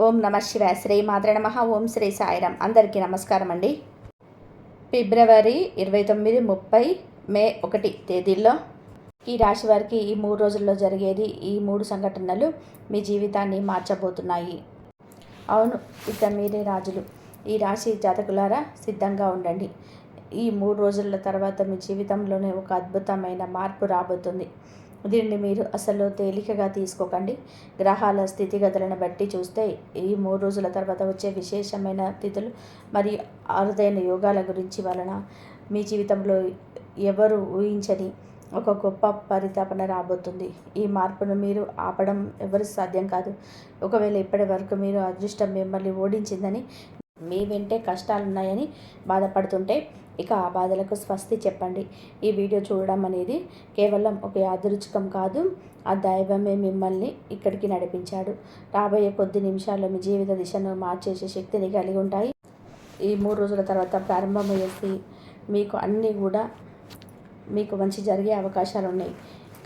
ఓం నమ శివాయ. శ్రీ మాత్రే నమః. ఓం శ్రీ సాయిరామ్. అందరికీ నమస్కారం అండి. ఫిబ్రవరి 29, 30, మే 1 తేదీల్లో ఈ రాశి వారికి ఈ 3 రోజుల్లో జరిగేది ఈ 3 సంఘటనలు మీ జీవితాన్ని మార్చబోతున్నాయి. అవును, ఇక మీరే రాజులు. ఈ రాశి జాతకులారా సిద్ధంగా ఉండండి. ఈ 3 రోజుల తర్వాత మీ జీవితంలోనే ఒక అద్భుతమైన మార్పు రాబోతుంది. దీన్ని మీరు అసలు తేలికగా తీసుకోకండి. గ్రహాల స్థితిగతులను బట్టి చూస్తే ఈ 3 రోజుల తర్వాత వచ్చే విశేషమైన తిథులు మరియు అరుదైన యోగాల గురించి వలన మీ జీవితంలో ఎవరు ఊహించని ఒక గొప్ప పరితాపన రాబోతుంది. ఈ మార్పును మీరు ఆపడం ఎవరు సాధ్యం కాదు. ఒకవేళ ఇప్పటి వరకు మీరు అదృష్టం మిమ్మల్ని ఓడించిందని, మీ వెంటే కష్టాలున్నాయని బాధపడుతుంటే ఇక ఆ బాధలకు స్వస్తి చెప్పండి. ఈ వీడియో చూడడం అనేది కేవలం ఒక యాదృచ్ఛికం కాదు. ఆ దైవమే మిమ్మల్ని ఇక్కడికి నడిపించాడు. రాబోయే కొద్ది నిమిషాల్లో మీ జీవిత దిశను మార్చేసే శక్తిని కలిగి ఉంటాయి. ఈ 3 రోజుల తర్వాత ప్రారంభమయ్యేసి మీకు అన్నీ కూడా మీకు మంచి జరిగే అవకాశాలు ఉన్నాయి.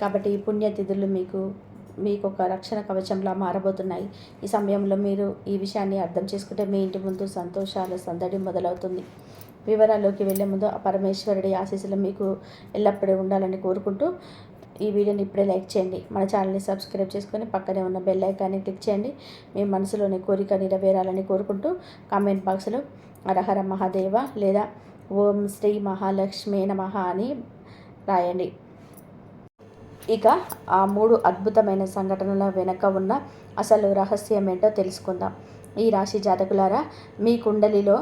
కాబట్టి ఈ పుణ్యతిథులు మీకు ఒక రక్షణ కవచంలా మారబోతున్నాయి. ఈ సమయంలో మీరు ఈ విషయాన్ని అర్థం చేసుకుంటే మీ ఇంటి ముందు సంతోషాల సందడి మొదలవుతుంది. వివరాల్లోకి వెళ్లే ముందు ఆ పరమేశ్వరుడి ఆశీస్సులు మీకు ఎల్లప్పుడూ ఉండాలని కోరుకుంటూ ఈ వీడియోని ఇప్పుడే లైక్ చేయండి. మన ఛానల్ని సబ్స్క్రైబ్ చేసుకొని పక్కనే ఉన్న బెల్ ఐకాన్ని క్లిక్ చేయండి. మీ మనసులోని కోరిక నెరవేరాలని కోరుకుంటూ కామెంట్ బాక్స్లో హరహర మహాదేవ లేదా ఓం శ్రీ మహాలక్ష్మీ నమః అని రాయండి. ఇక ఆ 3 అద్భుతమైన సంఘటనల వెనక ఉన్న అసలు రహస్యం ఏంటో తెలుసుకుందాం. ఈ రాశి జాతకులారా, మీ కుండలిలో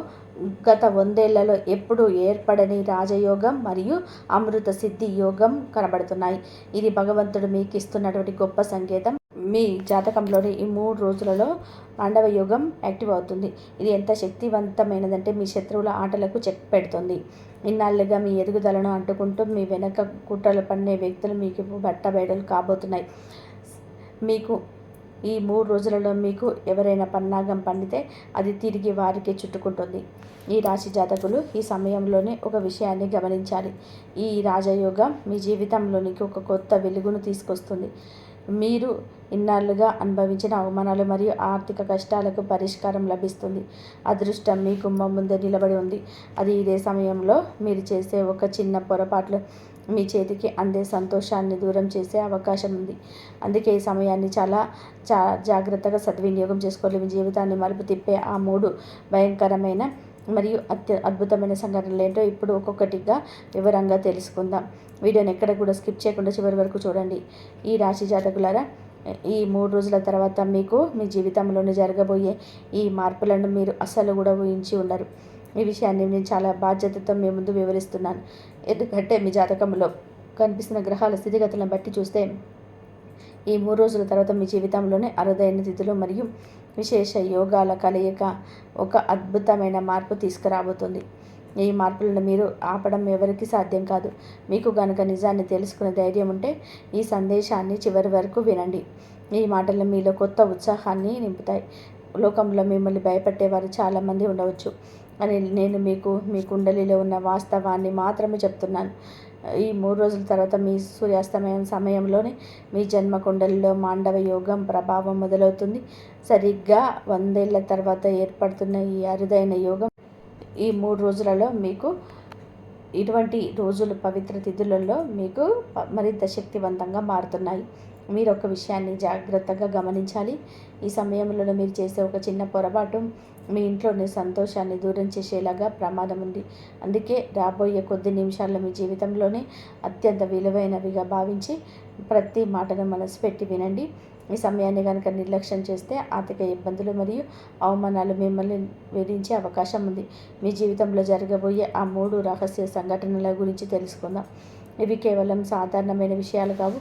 గత 100 ఏళ్లలో ఎప్పుడూ ఏర్పడని రాజయోగం మరియు అమృత సిద్ధి యోగం కనబడుతున్నాయి. ఇది భగవంతుడు మీకు ఇస్తున్నటువంటి గొప్ప సంకేతం. మీ జాతకంలోని ఈ 3 రోజులలో పాండవ యోగం యాక్టివ్ అవుతుంది. ఇది ఎంత శక్తివంతమైనదంటే మీ శత్రువుల ఆటలకు చెక్ పెడుతుంది. ఇన్నాళ్ళుగా మీ ఎదుగుదలను అంటుకుంటూ మీ వెనక కుట్రలు పన్నే వ్యక్తులు మీకు బట్టబయలు కాబోతున్నాయి. మీకు ఈ 3 రోజులలో మీకు ఎవరైనా పన్నాగం పండితే అది తిరిగి వారికే చుట్టుకుంటుంది. ఈ రాశి జాతకులు ఈ సమయంలోనే ఒక విషయాన్ని గమనించాలి. ఈ రాజయోగం మీ జీవితంలోనికి ఒక కొత్త వెలుగును తీసుకొస్తుంది. మీరు ఇన్నాళ్ళుగా అనుభవించిన అవమానాలు మరియు ఆర్థిక కష్టాలకు పరిష్కారం లభిస్తుంది. అదృష్టం మీ గుమ్మం ముందే నిలబడి ఉంది. అది ఇదే సమయంలో మీరు చేసే ఒక చిన్న పొరపాట్లు మీ చేతికి అందే సంతోషాన్ని దూరం చేసే అవకాశం ఉంది. అందుకే ఈ సమయాన్ని చాలా జాగ్రత్తగా సద్వినియోగం చేసుకోవాలి. మీ జీవితాన్ని మలుపు తిప్పే ఆ 3 భయంకరమైన మరియు అద్భుతమైన సంఘటనలు ఏంటో ఇప్పుడు ఒక్కొక్కటిగా వివరంగా తెలుసుకుందాం. వీడియోని ఎక్కడ కూడా స్కిప్ చేయకుండా చివరి వరకు చూడండి. ఈ రాశి జాతకులారా, ఈ 3 రోజుల తర్వాత మీకు మీ జీవితంలోనే జరగబోయే ఈ మార్పులను మీరు అస్సలు కూడా ఊహించి ఉండరు. ఈ విషయాన్ని నేను చాలా బాధ్యతతో మీ ముందు వివరిస్తున్నాను. ఎందుకంటే మీ జాతకంలో కనిపిస్తున్న గ్రహాల స్థితిగతులను బట్టి చూస్తే ఈ 3 రోజుల తర్వాత మీ జీవితంలోనే అరుదైన తిథులు మరియు విశేష యోగాల కలయిక ఒక అద్భుతమైన మార్పు తీసుకురాబోతుంది. ఈ మార్పులను మీరు ఆపడం ఎవరికీ సాధ్యం కాదు. మీకు గనుక నిజాన్ని తెలుసుకునే ధైర్యం ఉంటే ఈ సందేశాన్ని చివరి వరకు వినండి. ఈ మాటలు మీలో కొత్త ఉత్సాహాన్ని నింపుతాయి. లోకంలో మిమ్మల్ని భయపెట్టేవారు చాలామంది ఉండవచ్చు, అని నేను మీకు మీ కుండలిలో ఉన్న వాస్తవాన్ని మాత్రమే చెప్తున్నాను. ఈ 3 రోజుల తర్వాత మీ సూర్యాస్తమయం సమయంలోనే మీ జన్మ కుండలిలో మాండవ యోగం ప్రభావం మొదలవుతుంది. సరిగ్గా 100 ఏళ్ల తర్వాత ఏర్పడుతున్న ఈ అరుదైన యోగం ఈ 3 రోజులలో మీకు ఇటువంటి రోజులు పవిత్ర తిథులలో మీకు మరింత శక్తివంతంగా మారుతున్నాయి. మీరు ఒక విషయాన్ని జాగ్రత్తగా గమనించాలి. ఈ సమయంలో మీరు చేసే ఒక చిన్న పొరపాటు మీ ఇంట్లోని సంతోషాన్ని దూరం చేసేలాగా ప్రమాదం ఉంది. అందుకే రాబోయే కొద్ది నిమిషాల్లో మీ జీవితంలోనే అత్యంత విలువైనవిగా భావించి ప్రతి మాటను మనసు పెట్టి వినండి. ఈ సమయాన్ని కనుక నిర్లక్ష్యం చేస్తే ఆర్థిక ఇబ్బందులు మరియు అవమానాలు మిమ్మల్ని వేధించే అవకాశం ఉంది. మీ జీవితంలో జరగబోయే ఆ 3 రహస్య సంఘటనల గురించి తెలుసుకుందాం. ఇవి కేవలం సాధారణమైన విషయాలు కావు,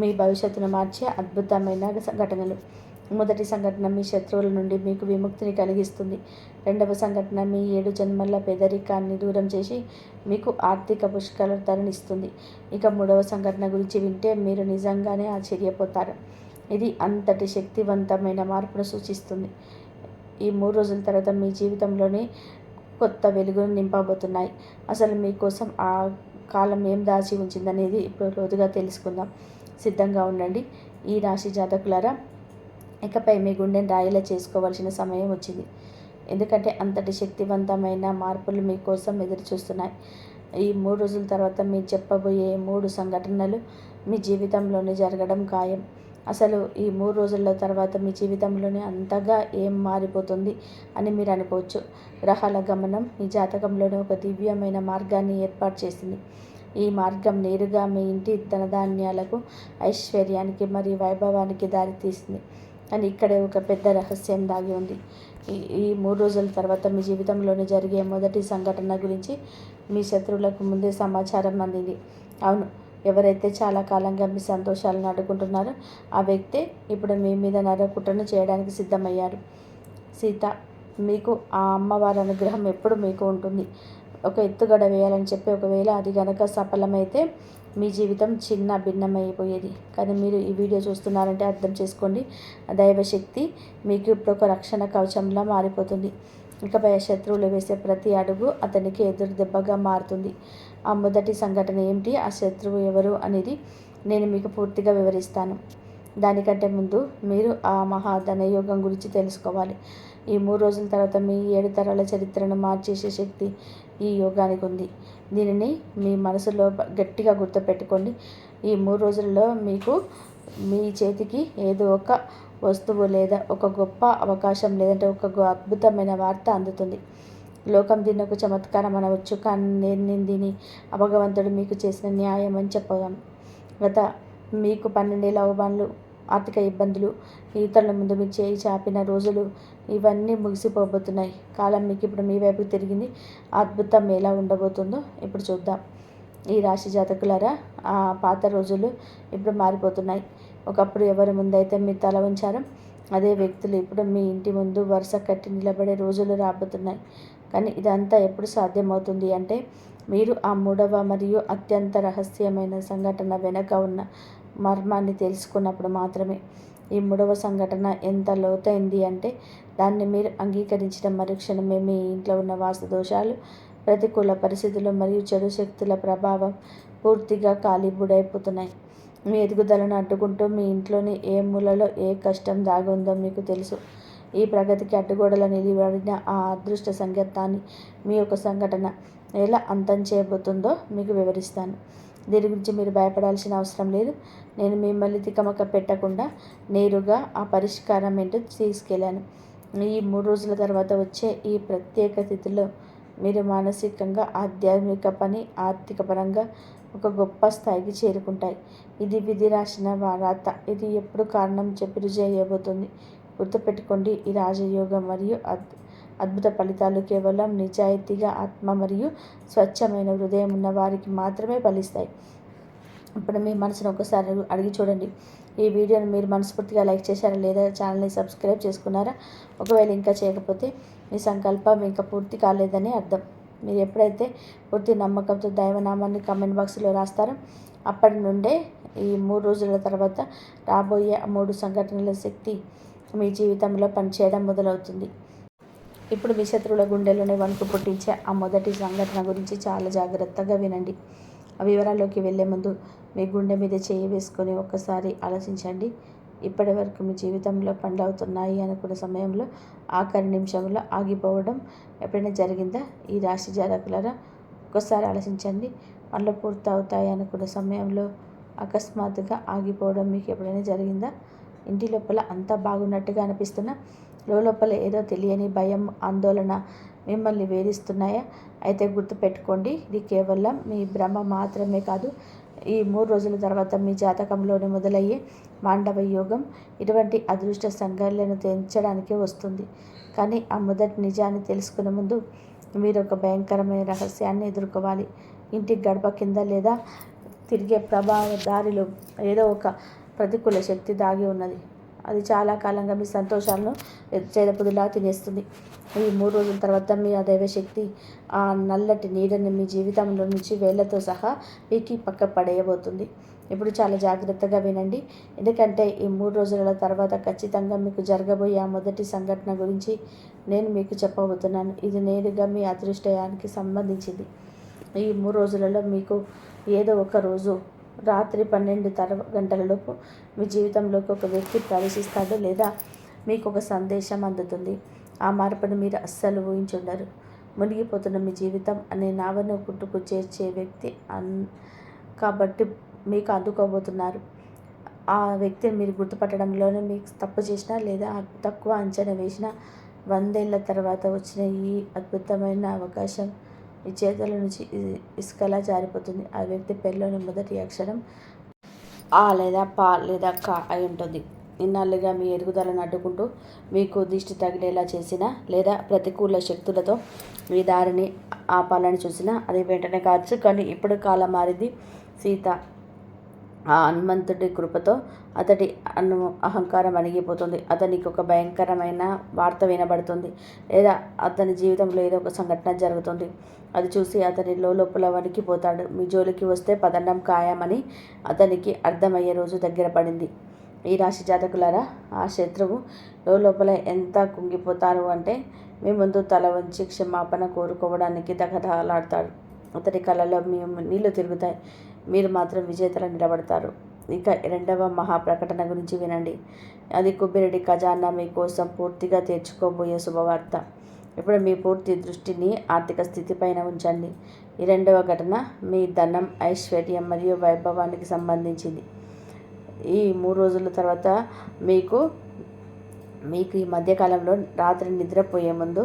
మీ భవిష్యత్తును మార్చే అద్భుతమైన సంఘటనలు. మొదటి సంఘటన మీ శత్రువుల నుండి మీకు విముక్తిని కలిగిస్తుంది. రెండవ సంఘటన మీ 7 జన్మల పేదరికాన్ని దూరం చేసి మీకు ఆర్థిక పుష్కలతనిస్తుంది. ఇక 3వ సంఘటన గురించి వింటే మీరు నిజంగానే ఆశ్చర్యపోతారు. ఇది అంతటి శక్తివంతమైన మార్పును సూచిస్తుంది. ఈ 3 రోజుల తర్వాత మీ జీవితంలోని కొత్త వెలుగును నింపబోతున్నాయి. అసలు మీకోసం ఆ కాలం ఏం దాచి ఉంచిందనేది ఇప్పుడు లోతుగా తెలుసుకుందాం. సిద్ధంగా ఉండండి. ఈ రాశి జాతకులారా, ఇకపై మీ గుండెని రాయిలా చేసుకోవాల్సిన సమయం వచ్చింది. ఎందుకంటే అంతటి శక్తివంతమైన మార్పులు మీకోసం ఎదురు చూస్తున్నాయి. ఈ 3 రోజుల తర్వాత మీరు చెప్పబోయే 3 సంఘటనలు మీ జీవితంలోనే జరగడం ఖాయం. అసలు ఈ 3 రోజుల తర్వాత మీ జీవితంలోనే అంతగా ఏం మారిపోతుంది అని మీరు అనుకోవచ్చు. గ్రహాల గమనం మీ జాతకంలోనే ఒక దివ్యమైన మార్గాన్ని ఏర్పాటు చేసింది. ఈ మార్గం నేరుగా మీ ఇంటి ధనధాన్యాలకు, ఐశ్వర్యానికి మరియు వైభవానికి దారితీస్తుంది. కానీ ఇక్కడే ఒక పెద్ద రహస్యం దాగి ఉంది. ఈ 3 రోజుల తర్వాత మీ జీవితంలోనే జరిగే మొదటి సంఘటన గురించి మీ శత్రువులకు ముందే సమాచారం అందింది. అవును, ఎవరైతే చాలా కాలంగా మీ సంతోషాలను అడ్డుకుంటున్నారో ఆ వ్యక్తే ఇప్పుడు మీ మీద నరకుట్రను చేయడానికి సిద్ధమయ్యారు. సీత, మీకు ఆ అమ్మవారి అనుగ్రహం ఎప్పుడు మీకు ఉంటుంది. ఒక ఎత్తుగడ వేయాలని చెప్పి ఒకవేళ అది గనక సఫలమైతే మీ జీవితం చిన్న భిన్నమైపోయేది. కానీ మీరు ఈ వీడియో చూస్తున్నారంటే అర్థం చేసుకోండి, దైవశక్తి మీకు ఇప్పుడు ఒక రక్షణ కవచంలా మారిపోతుంది. ఇకపై శత్రువులు వేసే ప్రతి అడుగు అతనికి ఎదురు దెబ్బగా మారుతుంది. ఆ మొదటి సంఘటన ఏమిటి, ఆ శత్రువు ఎవరు అనేది నేను మీకు పూర్తిగా వివరిస్తాను. దానికంటే ముందు మీరు ఆ మహాధనయోగం గురించి తెలుసుకోవాలి. ఈ 3 రోజుల తర్వాత మీ 7 తరాల చరిత్రను మార్చేసే శక్తి ఈ యోగానికి ఉంది. దీనిని మీ మనసులో గట్టిగా గుర్తుపెట్టుకోండి. ఈ 3 రోజుల్లో మీకు మీ చేతికి ఏదో ఒక వస్తువు లేదా ఒక గొప్ప అవకాశం లేదంటే ఒక అద్భుతమైన వార్త అందుతుంది. లోకం దీన్ని ఒక చమత్కారం అనవచ్చు, కానీ నేను దీన్ని భగవంతుడు మీకు చేసిన న్యాయం అని చెప్పగలను. గత మీకు 12 ఏళ్ళ అవమానాలు, ఆర్థిక ఇబ్బందులు, ఇతరుల ముందు మీరు చేయి చాపిన రోజులు ఇవన్నీ ముగిసిపోబోతున్నాయి. కాలం మీకు ఇప్పుడు మీ వైపు తిరిగింది. అద్భుతం ఎలా ఉండబోతుందో ఇప్పుడు చూద్దాం. ఈ రాశి జాతకులారా, ఆ పాత రోజులు ఇప్పుడు మారిపోతున్నాయి. ఒకప్పుడు ఎవరి ముందైతే మీరు తల ఉంచారో అదే వ్యక్తులు ఇప్పుడు మీ ఇంటి ముందు వరుస కట్టి నిలబడే రోజులు రాబోతున్నాయి. కానీ ఇదంతా ఎప్పుడు సాధ్యమవుతుంది అంటే మీరు ఆ 3వ మరియు అత్యంత రహస్యమైన సంఘటన వెనక ఉన్న మర్మాన్ని తెలుసుకున్నప్పుడు మాత్రమే. ఈ 3వ సంఘటన ఎంత లోతైంది అంటే దాన్ని మీరు అంగీకరించిన మరుక్షణమే మీ ఇంట్లో ఉన్న వాస్తు దోషాలు, ప్రతికూల పరిస్థితులు మరియు చెడు శక్తుల ప్రభావం పూర్తిగా కాలిబూడైపోతున్నాయి. మీ ఎదుగుదలను అడ్డుకుంటూ మీ ఇంట్లోని ఏ మూలలో ఏ కష్టం దాగి ఉందో మీకు తెలుసు. ఈ ప్రగతికి అడ్డుగోడల నిలబడిన ఆ అదృష్ట సంకేతాన్ని మీ యొక్క సంఘటన ఎలా అంతం చేయబోతుందో మీకు వివరిస్తాను. దీని గురించి మీరు భయపడాల్సిన అవసరం లేదు. నేను మిమ్మల్ని తికమక పెట్టకుండా నేరుగా ఆ పరిష్కారం ఏంటో తీసుకెళ్ళాను. ఈ 3 రోజుల తర్వాత వచ్చే ఈ ప్రత్యేక స్థితిలో మీరు మానసికంగా, ఆధ్యాత్మిక పని, ఆర్థిక పరంగా ఒక గొప్ప స్థాయికి చేరుకుంటాయి. ఇది విధి రాసిన వారాత. ఇది ఎప్పుడు కారణం చెప్పి రుజువు చేయబోతుంది. గుర్తుపెట్టుకోండి, ఈ రాజయోగం మరియు అద్భుత ఫలితాలు కేవలం నిజాయితీగా ఆత్మ మరియు స్వచ్ఛమైన హృదయం ఉన్న వారికి మాత్రమే ఫలిస్తాయి. ఇప్పుడు మీ మనసును ఒకసారి అడిగి చూడండి. ఈ వీడియోని మీరు మనస్ఫూర్తిగా లైక్ చేశారా లేదా, ఛానల్ని సబ్స్క్రైబ్ చేసుకున్నారా? ఒకవేళ ఇంకా చేయకపోతే మీ సంకల్పం ఇంకా పూర్తి కాలేదని అర్థం. మీరు ఎప్పుడైతే పూర్తి నమ్మకంతో దైవనామాన్ని కామెంట్ బాక్స్లో రాస్తారో అప్పటి నుండే ఈ 3 రోజుల తర్వాత రాబోయే 3 సంఘటనల శక్తి మీ జీవితంలో పనిచేయడం మొదలవుతుంది. ఇప్పుడు మీ శత్రువుల గుండెలోనే వణుకు పుట్టించే ఆ మొదటి సంఘటన గురించి చాలా జాగ్రత్తగా వినండి. ఆ వివరాల్లోకి వెళ్లే ముందు మీ గుండె మీద చేయి వేసుకొని ఒక్కసారి ఆలోచించండి. ఇప్పటి వరకు మీ జీవితంలో పనులవుతున్నాయి అనుకున్న సమయంలో ఆఖరి నిమిషంలో ఆగిపోవడం ఎప్పుడైనా జరిగిందా? ఈ రాశి జాతకులారా, ఒక్కసారి ఆలోచించండి. పనులు పూర్తవుతాయి అనుకున్న సమయంలో అకస్మాత్తుగా ఆగిపోవడం మీకు ఎప్పుడైనా జరిగిందా? ఇంటి లోపల అంతా బాగున్నట్టుగా అనిపిస్తున్నా లోపల ఏదో తెలియని భయం, ఆందోళన మిమ్మల్ని వేధిస్తున్నాయా? అయితే గుర్తుపెట్టుకోండి, ఇది కేవలం మీ భ్రమ మాత్రమే కాదు. ఈ 3 రోజుల తర్వాత మీ జాతకంలోనే మొదలయ్యే మాండవ యోగం ఇటువంటి అదృష్ట సంఘటనలను తెంచడానికి వస్తుంది. కానీ ఆ మొదటి నిజాన్ని తెలుసుకునే ముందు మీరు ఒక భయంకరమైన రహస్యాన్ని ఎదుర్కోవాలి. ఇంటి గడప కింద లేదా తిరిగే ప్రభావ దారిలో ఏదో ఒక ప్రతికూల శక్తి దాగి ఉన్నది. అది చాలా కాలంగా మీ సంతోషాలను చేదపుదిలా తినేస్తుంది. ఈ 3 రోజుల తర్వాత మీ ఆ దైవశక్తి ఆ నల్లటి నీడని మీ జీవితంలో నుంచి వేళ్లతో సహా పీకి పక్క పడేయబోతుంది. ఇప్పుడు చాలా జాగ్రత్తగా వినండి, ఎందుకంటే ఈ 3 రోజుల తర్వాత ఖచ్చితంగా మీకు జరగబోయే ఆ మొదటి సంఘటన గురించి నేను మీకు చెప్పబోతున్నాను. ఇది నేరుగా మీ అదృష్టయానికి సంబంధించింది. ఈ 3 రోజులలో మీకు ఏదో ఒక రోజు రాత్రి 12 గంటలలోపు మీ జీవితంలోకి ఒక వ్యక్తి ప్రవేశిస్తాడు లేదా మీకు ఒక సందేశం అందుతుంది. ఆ మార్పును మీరు అస్సలు ఊహించుండరు. మునిగిపోతున్న మీ జీవితం అనే నావను గుట్టుకు చేర్చే వ్యక్తి కాబట్టి మీకు అందుకోబోతున్నారు. ఆ వ్యక్తిని మీరు గుర్తుపట్టడంలోనే మీకు తప్పు చేసినా లేదా తక్కువ అంచనా వేసినా 100 ఏళ్ల తర్వాత వచ్చిన ఈ అద్భుతమైన అవకాశం మీ చేతుల నుంచి ఇసుకలా జారిపోతుంది. ఆ వ్యక్తి పేరులోని మొదటి అక్షరం ఆ లేదా పా లేదా కా అయి ఉంటుంది. ఇన్నాళ్ళుగా మీ ఎదుగుదలను అడ్డుకుంటూ మీకు దిష్టి తగిలేలా చేసిన లేదా ప్రతికూల శక్తులతో మీ దారిని ఆపాలని చూసినా అది వెంటనే కావచ్చు. కానీ ఇప్పుడు కాలం మారింది. సీత ఆ హనుమంతుడి కృపతో అతడి అహంకారం అణిగిపోతుంది. అతనికి ఒక భయంకరమైన వార్త వినబడుతుంది లేదా అతని జీవితంలో ఏదో ఒక సంఘటన జరుగుతుంది. అది చూసి అతని లోపల వణికిపోతాడు. మీ జోలికి వస్తే పతనం ఖాయమని అతనికి అర్థమయ్యే రోజు దగ్గర పడింది. ఈ రాశి జాతకులారా, ఆ శత్రువు లోపల ఎంత కుంగిపోతారు అంటే మీ ముందు తల వంచి క్షమాపణ కోరుకోవడానికి దగదలాడతాడు. అతడి కళ్ళలో మీ నీళ్లు తిరుగుతాయి. మీరు మాత్రం విజేతలా నిలబడతారు. ఇక రెండవ మహాప్రకటన గురించి వినండి. అది కుబేరుడి ఖజానా మీకోసం పూర్తిగా తెరుచుకోబోయే శుభవార్త. ఇప్పుడు మీ పూర్తి దృష్టిని ఆర్థిక స్థితిపైన ఉంచండి. ఈ రెండవ ఘటన మీ ధనం, ఐశ్వర్యం మరియు వైభవానికి సంబంధించింది. ఈ 3 రోజుల తర్వాత మీకు ఈ మధ్యకాలంలో రాత్రి నిద్రపోయే ముందు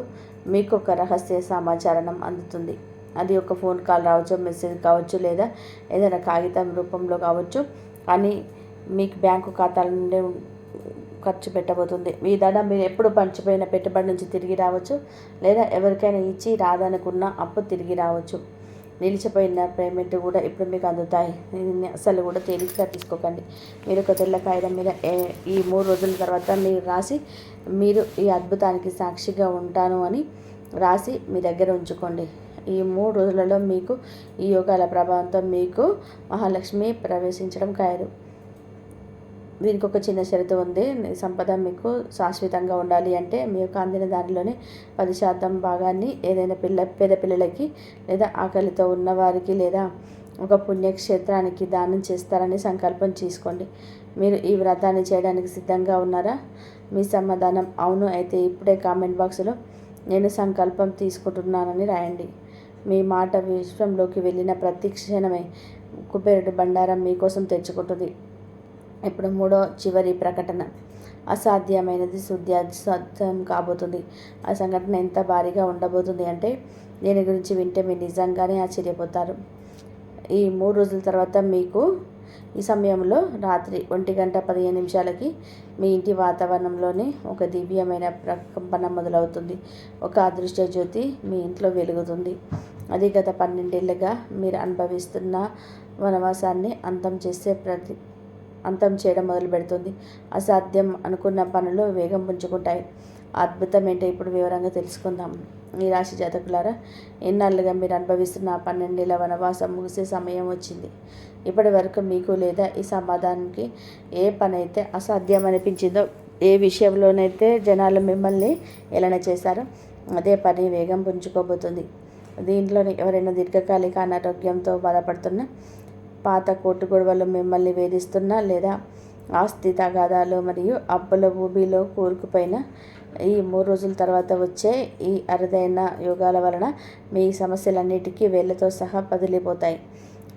మీకు ఒక రహస్య సమాచారం అందుతుంది. అది ఒక ఫోన్ కాల్ రావచ్చు, మెసేజ్ కావచ్చు లేదా ఏదైనా కాగితం రూపంలో కావచ్చు. కానీ మీకు బ్యాంకు ఖాతాల నుండి ఖర్చు పెట్టబోతుంది. మీ ధనం మీరు ఎప్పుడు పంచిపోయిన పెట్టుబడి నుంచి తిరిగి రావచ్చు లేదా ఎవరికైనా ఇచ్చి రాదనుకున్న అప్పు తిరిగి రావచ్చు. నిలిచిపోయిన పేమెంట్ కూడా ఇప్పుడు మీకు అందుతాయి. దీన్ని అసలు కూడా తేలికగా తీసుకోకండి. మీరు ఒక తెల్ల కాగితం మీద ఈ 3 రోజుల తర్వాత మీరు రాసి మీరు ఈ అద్భుతానికి సాక్షిగా ఉంటాను అని రాసి మీ దగ్గర ఉంచుకోండి. ఈ 3 రోజులలో మీకు ఈ యోగాల ప్రభావంతో మీకు మహాలక్ష్మి ప్రవేశించడం ఖాయం. దీనికి ఒక చిన్న షరతు ఉంది. సంపద మీకు శాశ్వతంగా ఉండాలి అంటే మీ యొక్క అందిన దానిలోనే 10% భాగాన్ని ఏదైనా పేద పిల్లలకి లేదా ఆకలితో ఉన్నవారికి లేదా ఒక పుణ్యక్షేత్రానికి దానం చేస్తారని సంకల్పం చేసుకోండి. మీరు ఈ వ్రతాన్ని చేయడానికి సిద్ధంగా ఉన్నారా? మీ సమాధానం అవును అయితే ఇప్పుడే కామెంట్ బాక్స్లో నేను సంకల్పం తీసుకుంటున్నానని రాయండి. మీ మాట విశ్వంలోకి వెళ్ళిన ప్రతి క్షణమే కుబేరుడి బండారం మీకోసం తెచ్చుకుంటుంది. ఇప్పుడు 3వ చివరి ప్రకటన. అసాధ్యమైనది సాధ్యం కాబోతుంది. ఆ సంఘటన ఎంత భారీగా ఉండబోతుంది అంటే దీని గురించి వింటే మీరు నిజంగానే ఆశ్చర్యపోతారు. ఈ 3 రోజుల తర్వాత మీకు ఈ సమయంలో రాత్రి 1:15 మీ ఇంటి వాతావరణంలోనే ఒక దివ్యమైన ప్రకంపన మొదలవుతుంది. ఒక అదృష్ట జ్యోతి మీ ఇంట్లో వెలుగుతుంది. అది గత 12 ఏళ్ళుగా మీరు అనుభవిస్తున్న వనవాసాన్ని అంతం చేయడం మొదలు పెడుతుంది. అసాధ్యం అనుకున్న పనులు వేగం పుంజుకుంటాయి. అద్భుతం ఏంటో ఇప్పుడు వివరంగా తెలుసుకుందాం. ఈ రాశి జాతకులారా, ఎన్నాళ్ళుగా మీరు అనుభవిస్తున్న 12 ఏళ్ళ వనవాసం ముగిసే సమయం వచ్చింది. ఇప్పటి వరకు మీకు లేదా ఈ సమాధానానికి ఏ పని అయితే అసాధ్యం అనిపించిందో, ఏ విషయంలోనైతే జనాలు మిమ్మల్ని ఏలన చేశారో అదే పని వేగం పుంజుకోబోతుంది. దీంట్లోని ఎవరైనా దీర్ఘకాలిక అనారోగ్యంతో బాధపడుతున్నా, పాత కోర్టు గొడవలు మిమ్మల్ని వేధిస్తున్నా లేదా ఆస్తి తగాదాలు మరియు అప్పుల ఊబిలో కూరుకుపోయిన ఈ 3 రోజుల తర్వాత వచ్చే ఈ అరుదైన యోగాల వలన మీ సమస్యలన్నిటికీ వేళ్లతో సహా వదిలిపోతాయి.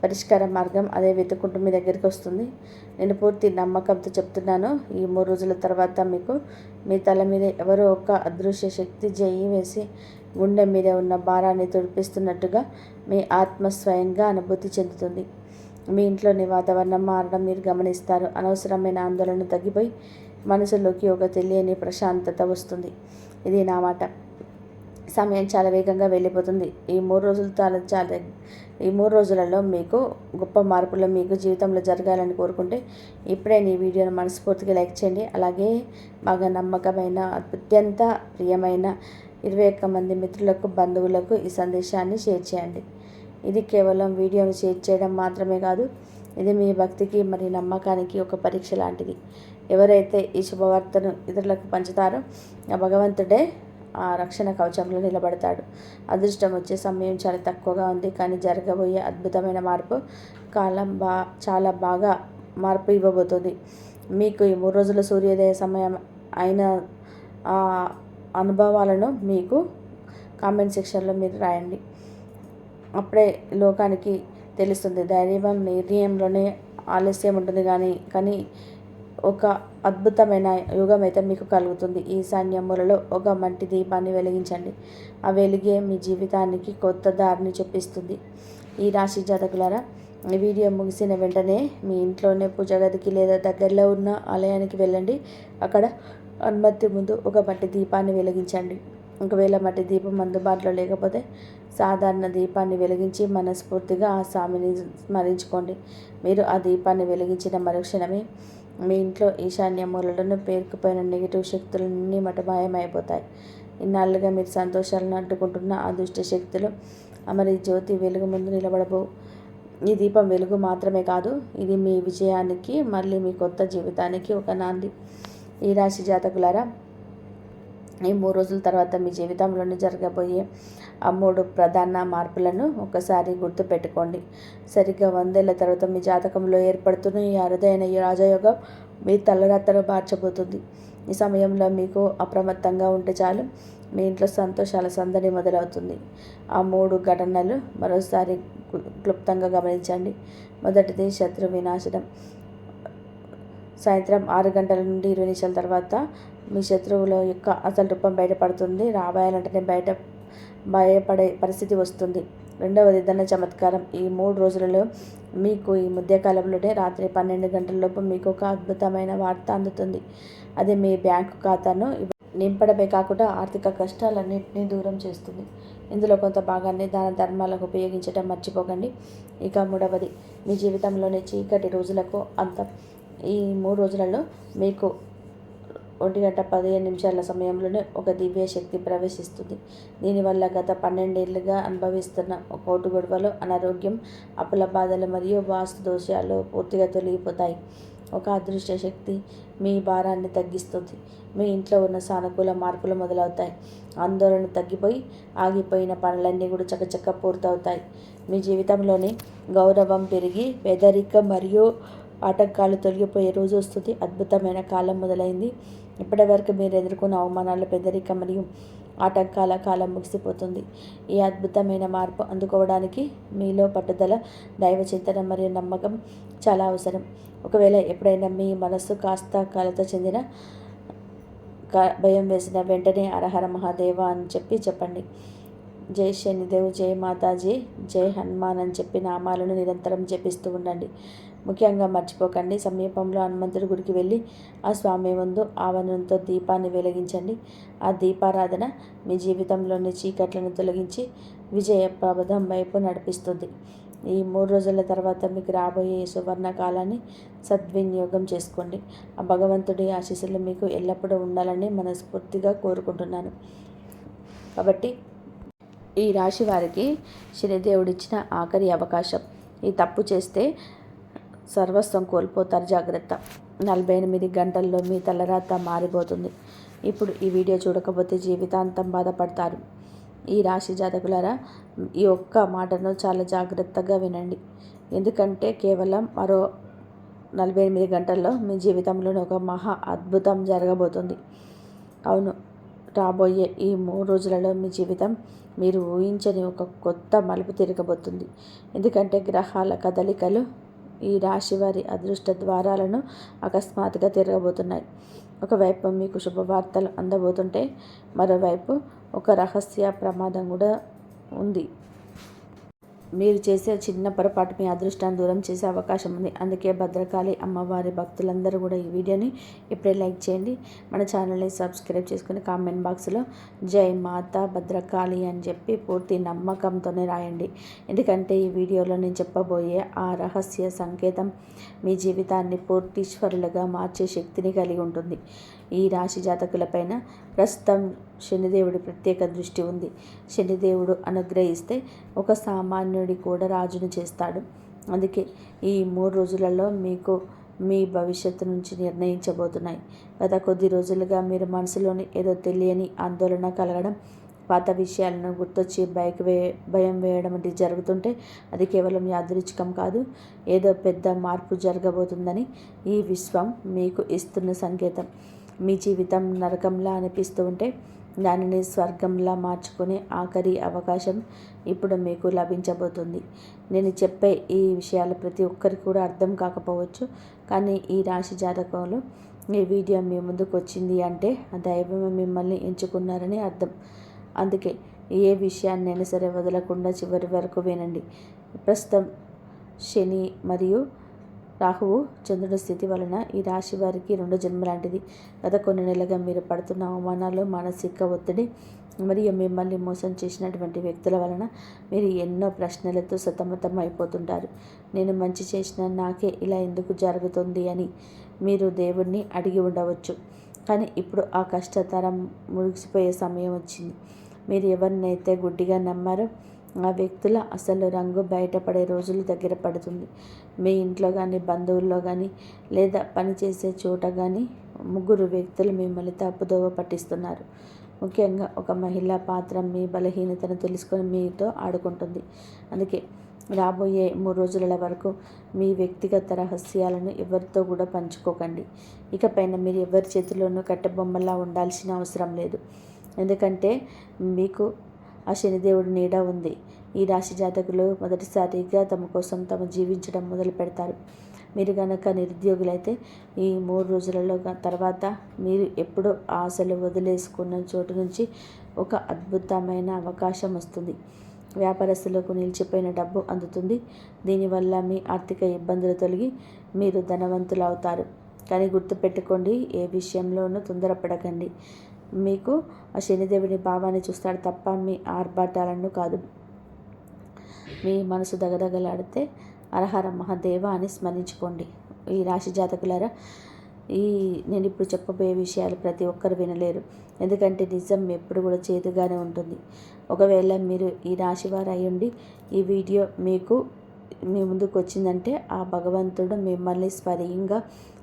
పరిష్కార మార్గం అదే వెతుక్కుంటూ మీ దగ్గరికి వస్తుంది. నేను పూర్తి నమ్మకంతో చెప్తున్నాను. ఈ 3 రోజుల తర్వాత మీకు మీ తల మీద ఎవరో ఒక అదృశ్య శక్తి జయి వేసి గుండె మీద ఉన్న భారాన్ని తుడిపిస్తున్నట్టుగా మీ ఆత్మ స్వయంగా అనుభూతి చెందుతుంది. మీ ఇంట్లోని వాతావరణం మారడం మీరు గమనిస్తారు. అనవసరమైన ఆందోళన తగ్గిపోయి మనసులోకి ఒక తెలియని ప్రశాంతత వస్తుంది. ఇది నా మాట. సమయం చాలా వేగంగా వెళ్ళిపోతుంది. ఈ 3 రోజులలో మీకు గొప్ప మార్పులు మీకు జీవితంలో జరగాలని కోరుకుంటే ఇప్పుడే ఈ వీడియోను మనస్ఫూర్తిగా లైక్ చేయండి. అలాగే బాగా నమ్మకమైన అత్యంత ప్రియమైన 21 మంది మిత్రులకు, బంధువులకు ఈ సందేశాన్ని షేర్ చేయండి. ఇది కేవలం వీడియోను షేర్ చేయడం మాత్రమే కాదు, ఇది మీ భక్తికి మరియు నమ్మకానికి ఒక పరీక్ష లాంటిది. ఎవరైతే ఈ శుభవార్తను ఇతరులకు పంచుతారో ఆ భగవంతుడే ఆ రక్షణ కవచంలో నిలబడతాడు. అదృష్టం వచ్చే సమయం చాలా తక్కువగా ఉంది, కానీ జరగబోయే అద్భుతమైన మార్పు కాలం చాలా బాగా మార్పు ఇవ్వబోతుంది. మీకు ఈ 3 రోజుల సూర్యోదయ సమయం అయిన అనుభవాలను మీకు కామెంట్ సెక్షన్లో మీరు రాయండి. అప్పుడే లోకానికి తెలుస్తుంది. దైవం నిర్ణయంలోనే ఆలస్యం ఉంటుంది కానీ ఒక అద్భుతమైన యుగం అయితే మీకు కలుగుతుంది. ఈశాన్య మూలలో ఒక మట్టి దీపాన్ని వెలిగించండి. ఆ వెలిగే మీ జీవితానికి కొత్త దారిని చూపిస్తుంది. ఈ రాశి జాతకులారా, ఈ వీడియో ముగిసిన వెంటనే మీ ఇంట్లోనే పూజ గదికి లేదా దగ్గరలో ఉన్న ఆలయానికి వెళ్ళండి. అక్కడ హనుమతి ముందు ఒక మట్టి దీపాన్ని వెలిగించండి. ఒకవేళ మట్టి దీపం అందుబాటులో లేకపోతే సాధారణ దీపాన్ని వెలిగించి మనస్ఫూర్తిగా ఆ స్వామిని స్మరించుకోండి. మీరు ఆ దీపాన్ని వెలిగించిన మరుక్షణమే మీ ఇంట్లో ఈశాన్య మూలలను పేరుకుపోయిన నెగిటివ్ శక్తులన్నీ మటమాయమైపోతాయి. ఇన్నాళ్ళుగా మీరు సంతోషాలను అడ్డుకుంటున్న ఆ దుష్ట శక్తులు అమరి జ్యోతి వెలుగు ముందు నిలబడబోవు. ఈ దీపం వెలుగు మాత్రమే కాదు, ఇది మీ విజయానికి, మళ్ళీ మీ కొత్త జీవితానికి ఒక నాంది. ఈ రాశి జాతకులారా, ఈ 3 రోజుల తర్వాత మీ జీవితంలోనే జరగబోయే ఆ 3 ప్రధాన మార్పులను ఒకసారి గుర్తుపెట్టుకోండి. సరిగ్గా 100 ఏళ్ల తర్వాత మీ జాతకంలో ఏర్పడుతున్న ఈ అరుదైన ఈ రాజయోగం మీ తలరాతను మార్చబోతుంది. ఈ సమయంలో మీకు అప్రమత్తంగా ఉంటే చాలు, మీ ఇంట్లో సంతోషాల సందడి మొదలవుతుంది. ఆ 3 ఘటనలు మరోసారి క్లుప్తంగా గమనించండి. మొదటిది శత్రు వినాశనం. సాయంత్రం 6 గంటల నుండి 20 నిమిషాల తర్వాత మీ శత్రువుల యొక్క అసలు రూపం బయటపడుతుంది. రాబోయాలంటేనే భయపడే పరిస్థితి వస్తుంది. రెండవది ధన చమత్కారం. ఈ 3 రోజులలో మీకు ఈ మధ్యకాలంలోనే రాత్రి 12 గంటలలోపు మీకు ఒక అద్భుతమైన వార్త అందుతుంది. అది మీ బ్యాంకు ఖాతాను నింపడమే కాకుండా ఆర్థిక కష్టాలన్నింటినీ దూరం చేస్తుంది. ఇందులో కొంత భాగాన్ని దాన ధర్మాలకు ఉపయోగించడం మర్చిపోకండి. ఇక 3వది మీ జీవితంలోని చీకటి రోజులకు అంతం. ఈ 3 రోజులలో మీకు 1:15 సమయంలోనే ఒక దివ్య శక్తి ప్రవేశిస్తుంది. దీనివల్ల గత 12 ఏళ్లుగా అనుభవిస్తున్న కోర్టు గొడవలు, అనారోగ్యం, అప్పుల బాధలు మరియు వాస్తు దోషాలు పూర్తిగా తొలగిపోతాయి. ఒక అదృష్ట శక్తి మీ భారాన్ని తగ్గిస్తుంది. మీ ఇంట్లో ఉన్న సానుకూల మార్పులు మొదలవుతాయి. ఆందోళన తగ్గిపోయి ఆగిపోయిన పనులన్నీ కూడా చకచక పూర్తవుతాయి. మీ జీవితంలోని గౌరవం పెరిగి పేదరికం మరియు ఆటంకాలు తొలగిపోయే రోజు వస్తుంది. అద్భుతమైన కాలం మొదలైంది. ఇప్పటివరకు మీరు ఎదుర్కొన్న అవమానాలు, పేదరికం మరియు ఆటంకాల కాలం ముగిసిపోతుంది. ఈ అద్భుతమైన మార్పు అందుకోవడానికి మీలో పట్టుదల, దైవ చింతన మరియు నమ్మకం చాలా అవసరం. ఒకవేళ ఎప్పుడైనా మీ మనస్సు కాస్త కలత చెందిన, భయం వేసిన వెంటనే హరహర మహాదేవ అని చెప్పండి. జై శనిదేవ్, జై మాతాజీ, జై హనుమాన్ అని చెప్పి నామాలను నిరంతరం జపిస్తూ ఉండండి. ముఖ్యంగా మర్చిపోకండి, సమీపంలో హనుమంతుడి గుడికి వెళ్ళి ఆ స్వామి ముందు ఆవరణంతో దీపాన్ని వెలిగించండి. ఆ దీపారాధన మీ జీవితంలోని చీకట్లను తొలగించి విజయ ప్రబోధం వైపు నడిపిస్తుంది. ఈ 3 రోజుల తర్వాత మీకు రాబోయే సువర్ణ కాలాన్ని సద్వినియోగం చేసుకోండి. ఆ భగవంతుడి ఆశీస్సులు మీకు ఎల్లప్పుడూ ఉండాలని మనస్ఫూర్తిగా కోరుకుంటున్నాను. కాబట్టి ఈ రాశి వారికి శనిదేవుడిచ్చిన ఆఖరి అవకాశం. ఈ తప్పు చేస్తే సర్వస్వం కోల్పోతారు, జాగ్రత్త. 48 గంటల్లో మీ తలరాత మారిపోతుంది. ఇప్పుడు ఈ వీడియో చూడకపోతే జీవితాంతం బాధపడతారు. ఈ రాశి జాతకులారా, ఈ ఒక్క మాటను చాలా జాగ్రత్తగా వినండి. ఎందుకంటే కేవలం మరో 48 గంటల్లో మీ జీవితంలోని ఒక మహా అద్భుతం జరగబోతుంది. అవును, రాబోయే ఈ 3 రోజులలో మీ జీవితం మీరు ఊహించని ఒక కొత్త మలుపు తిరగబోతుంది. ఎందుకంటే గ్రహాల కదలికలు ఈ రాశి వారి అదృష్ట ద్వారాలను అకస్మాత్తుగా తిరగబోతున్నాయి. ఒకవైపు మీకు శుభవార్తలు అందబోతుంటే మరోవైపు ఒక రహస్య ప్రమాదం కూడా ఉంది. మీరు చేసే చిన్న పొరపాటు మీ అదృష్టాన్ని దూరం చేసే అవకాశం ఉంది. అందుకే భద్రకాళి అమ్మవారి భక్తులందరూ కూడా ఈ వీడియోని ఇప్పుడే లైక్ చేయండి. మన ఛానల్ని సబ్స్క్రైబ్ చేసుకుని కామెంట్ బాక్స్లో జై మాతా భద్రకాళి అని చెప్పి పూర్తి నమ్మకంతోనే రాయండి. ఎందుకంటే ఈ వీడియోలో నేను చెప్పబోయే ఆ రహస్య సంకేతం మీ జీవితాన్ని పూర్తీశ్వరులుగా మార్చే శక్తిని కలిగి ఉంటుంది. ఈ రాశి జాతకులపైన ప్రస్తుతం శనిదేవుడి ప్రత్యేక దృష్టి ఉంది. శనిదేవుడు అనుగ్రహిస్తే ఒక సామాన్యుడి కూడా రాజును చేస్తాడు. అందుకే ఈ 3 రోజులలో మీకు మీ భవిష్యత్తు నుంచి నిర్ణయించబోతున్నాయి. గత కొద్ది రోజులుగా మీరు మనసులోని ఏదో తెలియని ఆందోళన కలగడం, పాత విషయాలను గుర్తొచ్చి భయం వేయడం వంటి జరుగుతుంటే అది కేవలం యాదృచ్ఛికం కాదు, ఏదో పెద్ద మార్పు జరగబోతుందని ఈ విశ్వం మీకు ఇస్తున్న సంకేతం. మీ జీవితం నరకంలా అనిపిస్తూ ఉంటే దానిని స్వర్గంలా మార్చుకునే ఆఖరి అవకాశం ఇప్పుడు మీకు లభించబోతుంది. నేను చెప్పే ఈ విషయాలు ప్రతి ఒక్కరికి కూడా అర్థం కాకపోవచ్చు, కానీ ఈ రాశి జాతకంలో ఈ వీడియో మీ ముందుకు వచ్చింది అంటే ఆ దైవం మిమ్మల్ని ఎంచుకున్నారని అర్థం. అందుకే ఏ విషయాన్నైనా సరే వదలకుండా చివరి వరకు వినండి. ప్రస్తుతం శని మరియు రాహువు చంద్రుడి స్థితి వలన ఈ రాశి వారికి 2 జన్మ లాంటిది. గత కొన్ని నెలలుగా మీరు పడుతున్న అవమానాలు, మానసిక ఒత్తిడి మరియు మిమ్మల్ని మోసం చేసినటువంటి వ్యక్తుల వలన మీరు ఎన్నో ప్రశ్నలతో సతమతం అయిపోతుంటారు. నేను మంచి చేసిన నాకే ఇలా ఎందుకు జరుగుతుంది అని మీరు దేవుణ్ణి అడిగి ఉండవచ్చు. కానీ ఇప్పుడు ఆ కష్టతరం ముగిసిపోయే సమయం వచ్చింది. మీరు ఎవరినైతే గుడ్డిగా నమ్మారో ఆ వ్యక్తుల అసలు రంగు బయటపడే రోజులు దగ్గర పడుతుంది. మీ ఇంట్లో కానీ, బంధువుల్లో కానీ, లేదా పనిచేసే చోట కానీ 3 వ్యక్తులు మిమ్మల్ని తప్పుదోవ పట్టిస్తున్నారు. ముఖ్యంగా ఒక మహిళా పాత్ర మీ బలహీనతను తెలుసుకొని మీతో ఆడుకుంటుంది. అందుకే రాబోయే 3 రోజుల వరకు మీ వ్యక్తిగత రహస్యాలను ఎవరితో కూడా పంచుకోకండి. ఇకపైన మీరు ఎవరి చేతిలోనూ కట్టెబొమ్మలా ఉండాల్సిన అవసరం లేదు. ఎందుకంటే మీకు ఆ శనిదేవుడి నీడ ఉంది. ఈ రాశి జాతకులు మొదటిసారిగా తమ కోసం తాము జీవించడం మొదలు పెడతారు. మీరు కనుక నిరుద్యోగులైతే ఈ 3 రోజులలో తర్వాత మీరు ఎప్పుడో ఆశలు వదిలేసుకున్న చోటు నుంచి ఒక అద్భుతమైన అవకాశం వస్తుంది. వ్యాపారస్తులకు నిలిచిపోయిన డబ్బు అందుతుంది. దీనివల్ల మీ ఆర్థిక ఇబ్బందులు తొలగి మీరు ధనవంతులు అవుతారు. కానీ గుర్తుపెట్టుకోండి, ఏ విషయంలోనూ తొందరపడకండి. మీకు ఆ శనిదేవుని భావాన్ని చూస్తాడు తప్ప మీ ఆర్భాటాలను కాదు. మీ మనసు దగదగలాడితే హరహర మహాదేవ అని స్మరించుకోండి. ఈ రాశి జాతకులారా, నేను ఇప్పుడు చెప్పబోయే విషయాలు ప్రతి ఒక్కరు వినలేరు. ఎందుకంటే నిజం ఎప్పుడు కూడా చేదుగానే ఉంటుంది. ఒకవేళ మీరు ఈ రాశి వారు అయ్యుండి ఈ వీడియో మీ ముందుకు వచ్చిందంటే ఆ భగవంతుడు మిమ్మల్ని స్వయంగా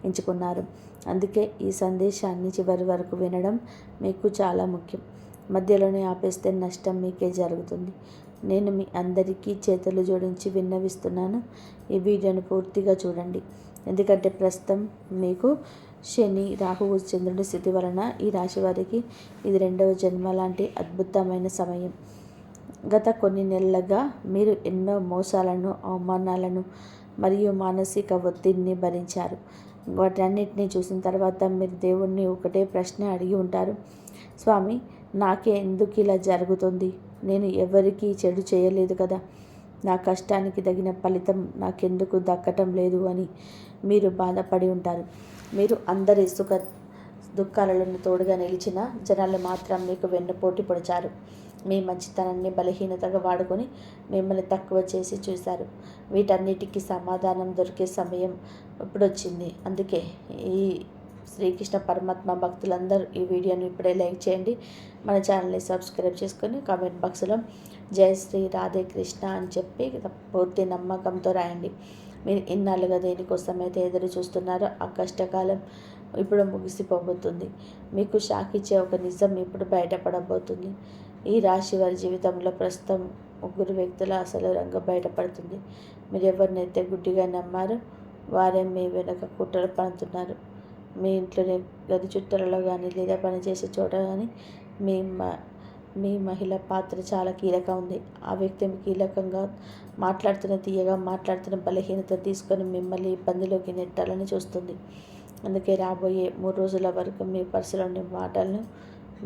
ఎంచుకున్నారు. అందుకే ఈ సందేశాన్ని చివరి వరకు వినడం మీకు చాలా ముఖ్యం. మధ్యలోనే ఆపేస్తే నష్టం మీకే జరుగుతుంది. నేను మీ అందరికీ చేతులు జోడించి విన్నవిస్తున్నాను, ఈ వీడియోను పూర్తిగా చూడండి. ఎందుకంటే ప్రస్తుతం మీకు శని, రాహువు, చంద్రుడి స్థితి వలన ఈ రాశి వారికి ఇది 2వ జన్మ లాంటి అద్భుతమైన సమయం. గత కొన్ని నెలలుగా మీరు ఎన్నో మోసాలను, అవమానాలను మరియు మానసిక ఒత్తిడిని భరించారు. వాటన్నిటిని చూసిన తర్వాత మీరు దేవుణ్ణి ఒకటే ప్రశ్న అడిగి ఉంటారు. స్వామి, నాకే ఎందుకు ఇలా జరుగుతుంది? నేను ఎవరికీ చెడు చేయలేదు కదా. నా కష్టానికి తగిన ఫలితం నాకెందుకు దక్కటం లేదు అని మీరు బాధపడి ఉంటారు. మీరు అందరి సుఖ దుఃఖాలను తోడుగా నిలిచిన జనాలు మాత్రం మీకు వెన్నుపోటు పొడిచారు. మీ మంచితనాన్ని బలహీనతగా వాడుకొని మిమ్మల్ని తక్కువ చేసి చూశారు. వీటన్నిటికీ సమాధానం దొరికే సమయం ఇప్పుడు వచ్చింది. అందుకే ఈ శ్రీకృష్ణ పరమాత్మ భక్తులందరూ ఈ వీడియోని ఇప్పుడే లైక్ చేయండి. మన ఛానల్ని సబ్స్క్రైబ్ చేసుకొని కామెంట్ బాక్స్లో జై శ్రీ రాధే కృష్ణ అని చెప్పి పూర్తి నమ్మకంతో రాయండి. మీరు ఇన్నాళ్ళుగా దేనికోసమైతే ఎదురు చూస్తున్నారో ఆ కష్టకాలం ఇప్పుడు ముగిసిపోబోతుంది. మీకు షాక్ ఇచ్చే ఒక నిజం ఇప్పుడు బయటపడబోతుంది. ఈ రాశి వారి జీవితంలో ప్రస్తుతం 3 వ్యక్తుల అసలు రంగు బయటపడుతుంది. మీరు ఎవరినైతే గుడ్డిగా నమ్మారో వారే మీ వెనక కుట్రలు పడుతున్నారు. మీ ఇంట్లోనే గది చుట్టలలో కానీ లేదా పనిచేసే చోట కానీ మీ మహిళ పాత్ర చాలా కీలకం ఉంది. ఆ వ్యక్తి కీలకంగా తీయగా మాట్లాడుతున్న బలహీనత తీసుకొని మిమ్మల్ని ఇబ్బందిలోకి నెట్టాలని చూస్తుంది. అందుకే రాబోయే 3 రోజుల వరకు మీ పర్సులోని మాటలను,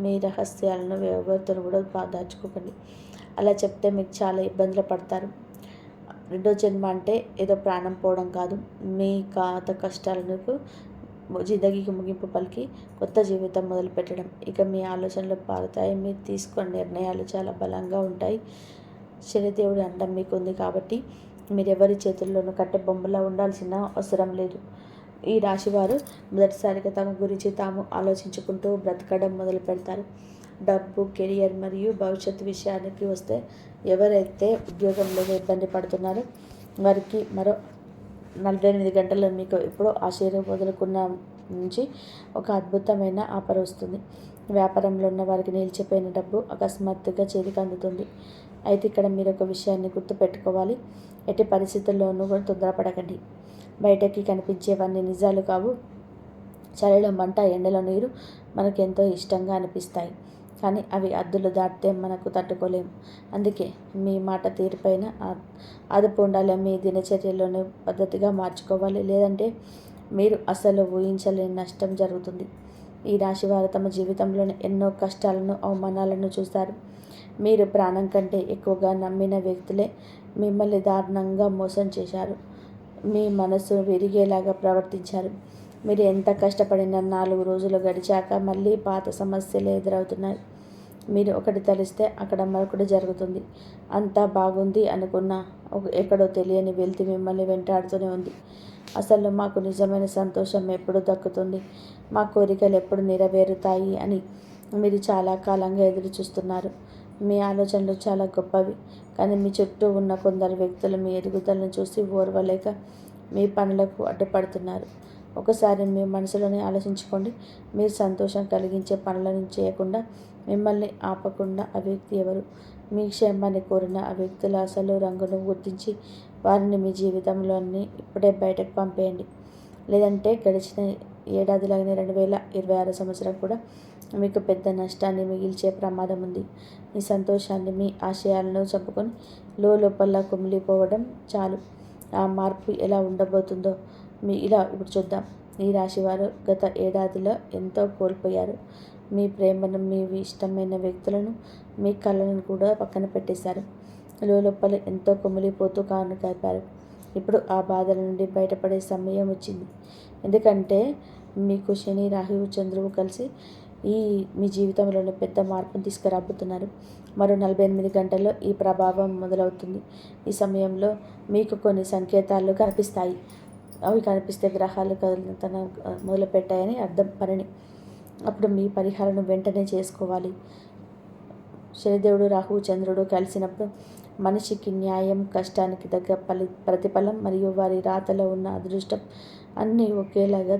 మీ రహస్యాలను ఎవరితో కూడా దాచుకోకండి. అలా చెప్తే మీరు చాలా ఇబ్బందులు పడతారు. 2వ జన్మ అంటే ఏదో ప్రాణం పోవడం కాదు. మీ పాత కష్టాలకు జిందగీకి ముగింపు పలికి కొత్త జీవితం మొదలుపెట్టడం. ఇక మీ ఆలోచనలు పారుతాయి. మీరు తీసుకునే నిర్ణయాలు చాలా బలంగా ఉంటాయి. శనిదేవుడి అండం మీకు ఉంది కాబట్టి మీరెవరి చేతుల్లోనూ కట్టెబొమ్మలా ఉండాల్సిన అవసరం లేదు. ఈ రాశివారు మొదటిసారిగా తమ గురించి తాము ఆలోచించుకుంటూ బ్రతకడం మొదలు పెడతారు. డబ్బు, కెరియర్ మరియు భవిష్యత్తు విషయానికి వస్తే ఎవరైతే ఉద్యోగంలో ఇబ్బంది పడుతున్నారో వారికి మరో 48 గంటల్లో మీకు ఎప్పుడో వదులుకున్న నుంచి ఒక అద్భుతమైన ఆఫర్ వస్తుంది. వ్యాపారంలో ఉన్న వారికి నిలిచిపోయిన డబ్బు అకస్మాత్తుగా చేతికి అందుతుంది. అయితే ఇక్కడ మీరు ఒక విషయాన్ని గుర్తుపెట్టుకోవాలి. ఎట్టి పరిస్థితుల్లోనూ కూడా తొందరపడకండి. బయటకి కనిపించేవన్నీ నిజాలు కావు. చలిలో మంట, ఎండలో నీరు మనకు ఎంతో ఇష్టంగా అనిపిస్తాయి. కానీ అవి హద్దులు దాటితే మనకు తట్టుకోలేము. అందుకే మీ మాట తీరుపైన అదుపు ఉండాలి. మీ దినచర్యలోనే పద్ధతిగా మార్చుకోవాలి. లేదంటే మీరు అసలు ఊహించలేని నష్టం జరుగుతుంది. ఈ రాశివారు తమ జీవితంలోని ఎన్నో కష్టాలను, అవమానాలను చూస్తారు. మీరు ప్రాణం కంటే ఎక్కువగా నమ్మిన వ్యక్తులే మిమ్మల్ని దారుణంగా మోసం చేశారు. మీ మనసు విరిగేలాగా ప్రవర్తించారు. మీరు ఎంత కష్టపడినా 4 రోజులు గడిచాక మళ్ళీ పాత సమస్యలు ఎదురవుతున్నాయి. మీరు ఒకటి తలిస్తే అక్కడ మరొకటి జరుగుతుంది. అంతా బాగుంది అనుకున్న ఎక్కడో తెలియని వెలితి మిమ్మల్ని వెంటాడుతూనే ఉంది. అసలు మాకు నిజమైన సంతోషం ఎప్పుడు దక్కుతుంది, మా కోరికలు ఎప్పుడు నెరవేరుతాయి అని మీరు చాలా కాలంగా ఎదురు చూస్తున్నారు. మీ ఆలోచనలు చాలా గొప్పవి. కానీ మీ చుట్టూ ఉన్న కొందరు వ్యక్తులు మీ ఎదుగుదలను చూసి ఓర్వలేక మీ పనులకు అడ్డుపడుతున్నారు. ఒకసారి మీ మనసులోనే ఆలోచించుకోండి. మీరు సంతోషం కలిగించే పనులను చేయకుండా మిమ్మల్ని ఆపకుండా ఆ వ్యక్తి ఎవరు? మీ క్షేమాన్ని కోరిన ఆ వ్యక్తుల అసలు రంగును గుర్తించి వారిని మీ జీవితంలోని ఇప్పుడే బయటకు పంపేయండి. లేదంటే గడిచిన ఏడాదిలాగానే 2026 సంవత్సరం కూడా మీకు పెద్ద నష్టాన్ని మిగిల్చే ప్రమాదం ఉంది. మీ సంతోషాన్ని, మీ ఆశయాలను చంపుకొని లోపల కుమిలిపోవడం చాలు. ఆ మార్పు ఎలా ఉండబోతుందో ఇప్పుడు చూద్దాం. ఈ రాశివారు గత ఏడాదిలో ఎంతో కోల్పోయారు. మీ ప్రేమను, మీ ఇష్టమైన వ్యక్తులను, మీ కళలను కూడా పక్కన పెట్టేశారు. లోపల ఎంతో కుమిలిపోతూ కాను గడిపారు. ఇప్పుడు ఆ బాధల నుండి బయటపడే సమయం వచ్చింది. ఎందుకంటే మీకు శని, రాహువు, చంద్రువు కలిసి మీ జీవితంలోని పెద్ద మార్పును తీసుకురాబోతున్నారు. మరో 48 గంటల్లో ఈ ప్రభావం మొదలవుతుంది. ఈ సమయంలో మీకు కొన్ని సంకేతాలు కనిపిస్తాయి. అవి కనిపిస్తే గ్రహాలు కదలతన మొదలుపెట్టాయని అర్థం. అప్పుడు మీ పరిహారం వెంటనే చేసుకోవాలి. శనిదేవుడు, రాహువు, చంద్రుడు కలిసినప్పుడు మనిషికి న్యాయం, కష్టానికి తగ్గ ప్రతిఫలం మరియు వారి రాతలో ఉన్న అదృష్టం అన్నీ ఒకేలాగా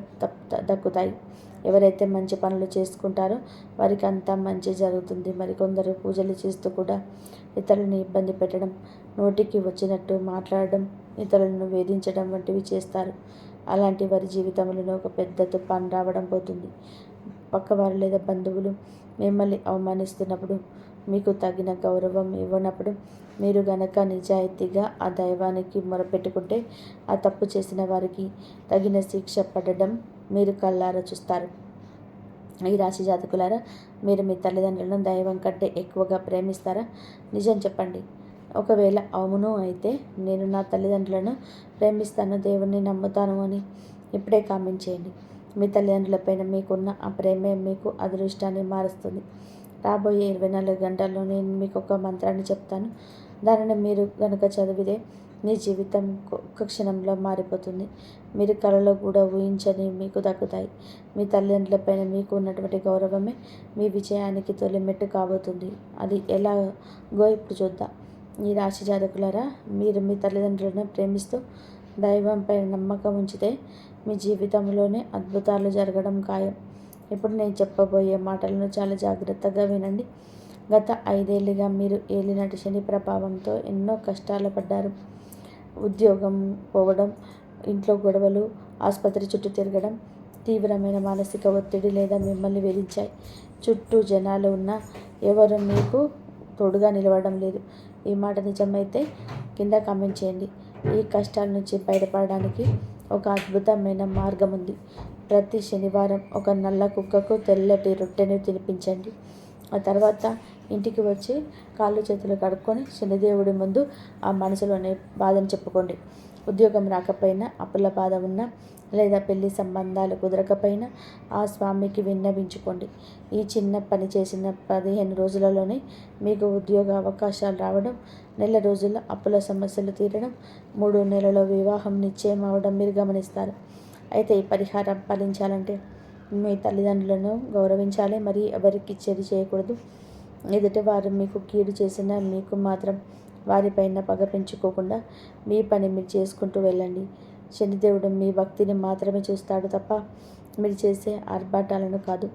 దక్కుతాయి. ఎవరైతే మంచి పనులు చేసుకుంటారో వారికి అంతా మంచి జరుగుతుంది. మరికొందరు పూజలు చేస్తూ కూడా ఇతరులను ఇబ్బంది పెట్టడం, నోటికి వచ్చినట్టు మాట్లాడడం, ఇతరులను వేధించడం వంటివి చేస్తారు. అలాంటి వారి జీవితంలో ఒక పెద్ద తుఫాను రావడం పోతుంది. పక్కవారు లేదా బంధువులు మిమ్మల్ని అవమానిస్తున్నప్పుడు, మీకు తగిన గౌరవం ఇవ్వనప్పుడు మీరు గనక నిజాయితీగా ఆ దైవానికి మొరపెట్టుకుంటే ఆ తప్పు చేసిన వారికి తగిన శిక్ష పడడం మీరు కళ్ళారా చూస్తారు. ఈ రాశి జాతకులారా, మీరు మీ తల్లిదండ్రులను దైవం కంటే ఎక్కువగా ప్రేమిస్తారా? నిజం చెప్పండి. ఒకవేళ అవును అయితే నేను నా తల్లిదండ్రులను ప్రేమిస్తాను, దేవుణ్ణి నమ్ముతాను అని ఇప్పుడే కామెంట్ చేయండి. మీ తల్లిదండ్రులపైన మీకున్న ఆ ప్రేమే మీకు అదృష్టాన్ని మారుస్తుంది. రాబోయే 24 గంటల్లో నేను మీకు ఒక మంత్రాన్ని చెప్తాను. దానిని మీరు కనుక చదివితే మీ జీవితం ఒక్క క్షణంలో మారిపోతుంది. మీరు కలలో కూడా ఊహించని మీకు దక్కుతాయి. మీ తల్లిదండ్రులపైన మీకు ఉన్నటువంటి గౌరవమే మీ విజయానికి తొలిమెట్టు కాబోతుంది. అది ఎలాగో ఇప్పుడు చూద్దాం. ఈ రాశి జాతకులారా, మీరు మీ తల్లిదండ్రులను ప్రేమిస్తూ దైవంపై నమ్మకం ఉంచితే మీ జీవితంలోనే అద్భుతాలు జరగడం ఖాయం. ఇప్పుడు నేను చెప్పబోయే మాటలను చాలా జాగ్రత్తగా వినండి. గత 5 ఏళ్ళుగా మీరు ఏలినాటి శని ప్రభావంతో ఎన్నో కష్టాలు పడ్డారు. ఉద్యోగం పోవడం, ఇంట్లో గొడవలు, ఆసుపత్రి చుట్టూ తిరగడం, తీవ్రమైన మానసిక ఒత్తిడి లేదా మిమ్మల్ని వేధించాయి. చుట్టూ జనాలు ఉన్నా ఎవరు మీకు తోడుగా నిలవడం లేదు. ఈ మాట నిజమైతే కింద కామెంట్ చేయండి. ఈ కష్టాల నుంచి బయటపడడానికి ఒక అద్భుతమైన మార్గం ఉంది. ప్రతి శనివారం ఒక నల్ల కుక్కకు తెల్లటి రొట్టెను తినిపించండి. ఆ తర్వాత ఇంటికి వచ్చి కాళ్ళు చేతులు కడుక్కొని శనిదేవుడి ముందు ఆ మనసులోని బాధను చెప్పుకోండి. ఉద్యోగం రాకపోయినా, అప్పుల బాధ ఉన్నా లేదా పెళ్లి సంబంధాలు కుదరకపోయినా ఆ స్వామికి విన్నవించుకోండి. ఈ చిన్న పని చేసిన 15 రోజులలోనే మీకు ఉద్యోగ అవకాశాలు రావడం, నెల రోజుల్లో అప్పుల సమస్యలు తీరడం, 3 నెలల్లో వివాహం నిశ్చయం అవ్వడం మీరు గమనిస్తారు. అయితే ఈ పరిహారం ఫలించాలంటే మీ తల్లిదండ్రులను గౌరవించాలి. మరి ఎవరికి చెడు చేయకూడదు. ఎదుటి వారు మీకు కీడు చేసినా మీకు మాత్రం వారిపైన పగ పెంచుకోకుండా మీ పని మీరు చేసుకుంటూ వెళ్ళండి. శనిదేవుడు మీ భక్తిని మాత్రమే చూస్తాడు తప్ప మీరు చేసే ఆర్భాటాలను కాదు.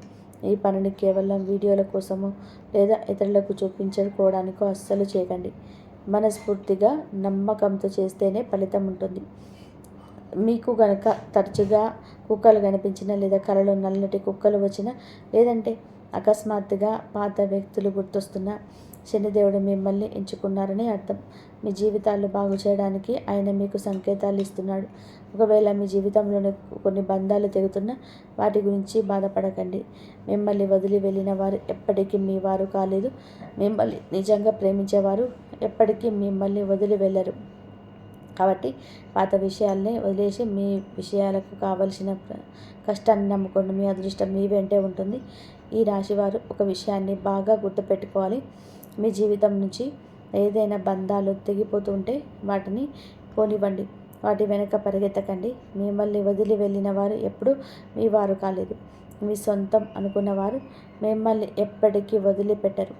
ఈ పనిని కేవలం వీడియోల కోసమో లేదా ఇతరులకు చూపించుకోవడానికో అస్సలు చేయకండి. మనస్ఫూర్తిగా నమ్మకంతో చేస్తేనే ఫలితం ఉంటుంది. మీకు గనక తరచుగా కుక్కలు కనిపించినా లేదా కలలో నల్లటి కుక్కలు వచ్చినా లేదంటే అకస్మాత్తుగా పాత వ్యక్తులు గుర్తొస్తున్నా శనిదేవుడు మిమ్మల్ని ఎంచుకున్నారని అర్థం. మీ జీవితాలు బాగు చేయడానికి ఆయన మీకు సంకేతాలు ఇస్తున్నాడు. ఒకవేళ మీ జీవితంలోని కొన్ని బంధాలు తెగుతున్నా వాటి గురించి బాధపడకండి. మిమ్మల్ని వదిలి వెళ్ళిన వారు ఎప్పటికీ మీ వారు కాలేదు. మిమ్మల్ని నిజంగా ప్రేమించేవారు ఎప్పటికీ మిమ్మల్ని వదిలి వెళ్ళరు. కాబట్టి పాత విషయాల్ని వదిలేసి మీ విషయాలకు కావలసిన కష్టాన్ని నమ్ముకోండి. మీ అదృష్టం మీ వెంటే ఉంటుంది. ఈ రాశివారు ఒక విషయాన్ని బాగా గుర్తుపెట్టుకోవాలి. మీ జీవితం నుంచి ఏదైనా బంధాలు తెగిపోతుంటే వాటిని పోనివ్వండి. వాటి వెనక పరిగెత్తకండి. మిమ్మల్ని వదిలి వెళ్ళిన వారు ఎప్పుడూ మీ వారు కాలేదు. మీ సొంతం అనుకున్నవారు మిమ్మల్ని ఎప్పటికీ వదిలిపెట్టరు.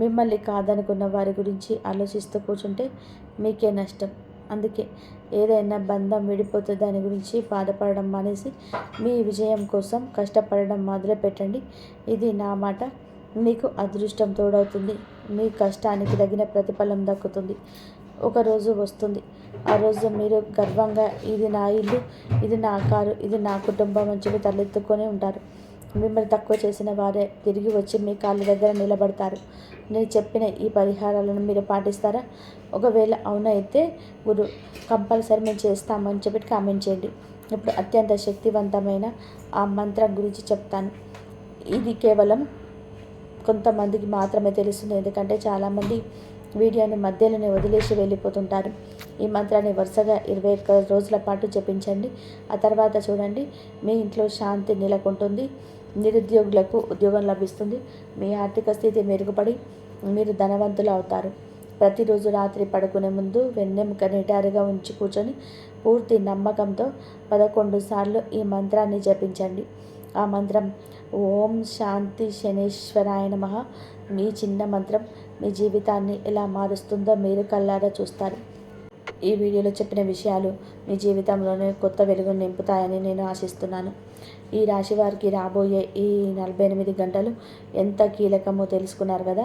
మిమ్మల్ని కాదనుకున్న వారి గురించి ఆలోచిస్తూ కూర్చుంటే మీకే నష్టం. అందుకే ఏదైనా బంధం విడిపోతే దాని గురించి బాధపడడం మానేసి మీ విజయం కోసం కష్టపడడం మొదలుపెట్టండి. ఇది నా మాట. మీకు అదృష్టం తోడవుతుంది. మీ కష్టానికి తగిన ప్రతిఫలం దక్కుతుంది. ఒకరోజు వస్తుంది. ఆ రోజు మీరు గర్వంగా ఇది నా ఇల్లు, ఇది నా కారు, ఇది నా కుటుంబం అని చెప్పి తలెత్తుకొని ఉంటారు. మిమ్మల్ని తక్కువ చేసిన వారే తిరిగి వచ్చి మీ కాళ్ళ దగ్గర నిలబడతారు. నేను చెప్పిన ఈ పరిహారాలను మీరు పాటిస్తారా? ఒకవేళ అవునైతే గురు కంపల్సరీ మేము చేస్తామని చెప్పి కామెంట్ చేయండి. ఇప్పుడు అత్యంత శక్తివంతమైన ఆ మంత్రం గురించి చెప్తాను. ఇది కేవలం కొంతమందికి మాత్రమే తెలుస్తుంది. ఎందుకంటే చాలామంది వీడియోని మధ్యలోనే వదిలేసి వెళ్ళిపోతుంటారు. ఈ మంత్రాన్ని వరుసగా 21 రోజుల పాటు జపించండి. ఆ తర్వాత చూడండి, మీ ఇంట్లో శాంతి నెలకొంటుంది. నిరుద్యోగులకు ఉద్యోగం లభిస్తుంది. మీ ఆర్థిక స్థితి మెరుగుపడి మీరు ధనవంతులు అవుతారు. ప్రతిరోజు రాత్రి పడుకునే ముందు వెన్నెముక నిటారుగా ఉంచి కూర్చొని పూర్తి నమ్మకంతో 11 సార్లు ఈ మంత్రాన్ని జపించండి. ఆ మంత్రం ఓం శాంతి శనేశ్వరాయ నమః. మీ చిన్న మంత్రం మీ జీవితాన్ని ఎలా మారుస్తుందో మీరు కళ్ళారా చూస్తారు. ఈ వీడియోలో చెప్పిన విషయాలు మీ జీవితంలోనే కొత్త వెలుగును నింపుతాయని నేను ఆశిస్తున్నాను. ఈ రాశి వారికి రాబోయే ఈ 48 గంటలు ఎంత కీలకమో తెలుసుకున్నారు కదా.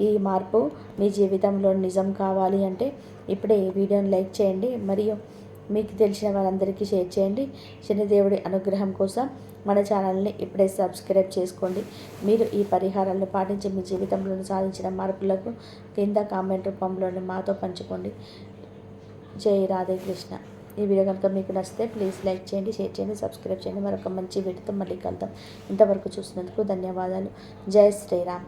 ఈ మార్పు మీ జీవితంలో నిజం కావాలి అంటే ఇప్పుడే ఈ వీడియోని లైక్ చేయండి, మరియు మీకు తెలిసిన వారందరికీ షేర్ చేయండి. శనిదేవుడి అనుగ్రహం కోసం మన ఛానల్ని ఇప్పుడే సబ్స్క్రైబ్ చేసుకోండి. మీరు ఈ పరిహారాలను పాటించి మీ జీవితంలో సాధించిన మార్పులకు కింద కామెంట్ రూపంలోనే మాతో పంచుకోండి. జై రాధే కృష్ణ. ఈ వీడియో కనుక మీకు నచ్చితే ప్లీజ్ లైక్ చేయండి, షేర్ చేయండి, సబ్స్క్రైబ్ చేయండి. మరొక మంచి వీడియోతో మళ్ళీ కలుద్దాం. ఇంతవరకు చూసినందుకు ధన్యవాదాలు. జై శ్రీరామ్.